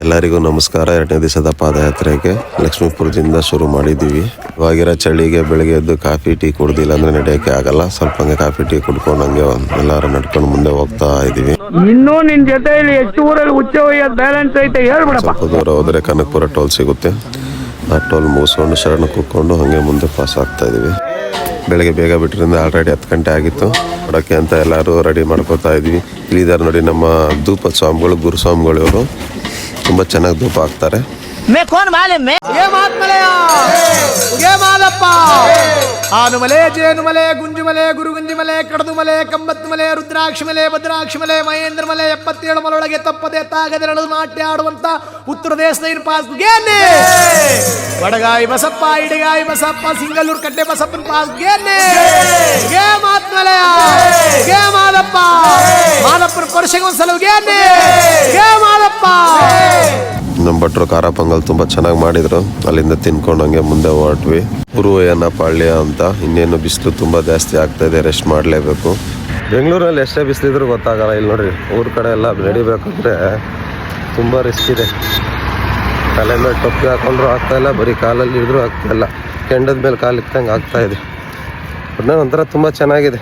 ಎಲ್ಲರಿಗೂ ನಮಸ್ಕಾರ. 2ನೇ ದಿವಸದ ಪಾದಯಾತ್ರೆಗೆ ಲಕ್ಷ್ಮೀಪುರದಿಂದ ಶುರು ಮಾಡಿದ್ದೀವಿ. ಇವಾಗಿರೋ ಚಳಿಗೆ ಬೆಳಗ್ಗೆ ಎದ್ದು ಕಾಫಿ ಟೀ ಕುಡ್ದಿಲ್ಲ ಅಂದ್ರೆ ನಡೆಯೋಕ್ಕೆ ಆಗಲ್ಲ. ಸ್ವಲ್ಪ ಹಂಗೆ ಕಾಫಿ ಟೀ ಕುಡ್ಕೊಂಡು ಹಂಗೆ ಎಲ್ಲರೂ ನಡ್ಕೊಂಡು ಮುಂದೆ ಹೋಗ್ತಾ ಇದ್ದೀವಿ. ಇನ್ನೂ ನಿನ್ ಜೊತೆ ಎಷ್ಟು ಊರಲ್ಲಿ ಉಚ್ಚ ಬ್ಯಾಲೆನ್ಸ್ ಐತೆ ಹೇಳ್ಬಿಡಪ್ಪ. ಸ್ವಲ್ಪ ದೂರ ಹೋದ್ರೆ ಕನಕಪುರ ಟೋಲ್ ಸಿಗುತ್ತೆ. ಆ ಟೋಲ್ ಮುಗಿಸ್ಕೊಂಡು ಶರಣ ಕೂತ್ಕೊಂಡು ಹಂಗೆ ಮುಂದೆ ಪಾಸ್ ಆಗ್ತಾ ಇದೀವಿ. ಬೆಳಗ್ಗೆ ಬೇಗ ಬಿಟ್ಟರಿಂದ ಆಲ್ರೆಡಿ 10 ಗಂಟೆ ಆಗಿತ್ತು. ನೋಡೋಕ್ಕೆ ಅಂತ ಎಲ್ಲರೂ ರೆಡಿ ಮಾಡ್ಕೋತಾ ಇದ್ವಿ. ಇಲ್ಲಿದ್ದಾರೆ ನೋಡಿ ನಮ್ಮ ಧೂಪ ಸ್ವಾಮಿಗಳು, ಗುರುಸ್ವಾಮಿಗಳು. ಇವರು ತುಂಬ ಚೆನ್ನಾಗಿ ಧೂಪ ಹಾಕ್ತಾರೆ. ಆನುಮಲೆ, ಜೇನುಮಲೆ, ಗುಂಜುಮಲೆ, ಗುರುಗುಂಜಿಮಲೆ, ಕಡದುಮಲೆ, ಕಂಬತ್ತುಮಲೆ, ರುದ್ರಾಕ್ಷಿಮಲೆ, ಭದ್ರಾಕ್ಷಿಮಲೆ, ಮಹೇಂದ್ರಮಲೆ, 77 ಮಲೊಳಗೆ ತಪ್ಪದೆ ತಾಗದೆರಳು ನಾಟ್ಯ ಆಡುವಂತ ಉತ್ತರ ದೇಶದ ಪಾಸ್ಗೇನೆ ವಡಗಾಯಿ ಬಸಪ್ಪ, ಇಡಗಾಯಿ ಬಸಪ್ಪ, ಸಿಂಗಲ್ಲೂರು ಕಟ್ಟೆ ಬಸಪ್ಪನ ಪಾಸ್ಗೇನೆ ಗೇ ಮಾತ್ಮಲೆಯ ಗೇ ಮಾದಪ್ಪ ಮಾದಪ್ಪನ ಪರ್ಷಗೊಂದ್ಸಲ ಗೇನೆ ಗೇ ಮಾದಪ್ಪ. ನಮ್ಮ ಭಟ್ರು ಖಾರ ಪೊಂಗಲ್ ತುಂಬ ಚೆನ್ನಾಗಿ ಮಾಡಿದರು. ಅಲ್ಲಿಂದ ತಿನ್ಕೊಂಡು ಹಂಗೆ ಮುಂದೆ ಹೊರಟ್ವಿ. ಪೂರ್ವಯ್ಯನ ಪಾಳ್ಯ ಅಂತ. ಇನ್ನೇನು ಬಿಸಿಲು ತುಂಬ ಜಾಸ್ತಿ ಆಗ್ತಾ ಇದೆ, ರೆಸ್ಟ್ ಮಾಡಲೇಬೇಕು. ಬೆಂಗಳೂರಲ್ಲಿ ಎಷ್ಟೇ ಬಿಸಿಲಿದ್ರು ಗೊತ್ತಾಗಲ್ಲ. ಇಲ್ಲಿ ನೋಡ್ರಿ, ಊರ ಕಡೆ ಎಲ್ಲ ನಡಿಬೇಕಂದ್ರೆ ತುಂಬ ರಿಸ್ಕ್ ಇದೆ. ತಲೆ ಮೇಲೆ ಟೊಪ್ಪಿ ಹಾಕೊಂಡ್ರು ಆಗ್ತಾಯಿಲ್ಲ, ಬರೀ ಕಾಲಲ್ಲಿ ಇದ್ರೂ ಆಗ್ತಾಯಿಲ್ಲ. ಕೆಂಡದ ಮೇಲೆ ಕಾಲು ಇಕ್ಕಂಗೆ ಆಗ್ತಾ ಇದೆ. ಒಂಥರ ತುಂಬ ಚೆನ್ನಾಗಿದೆ.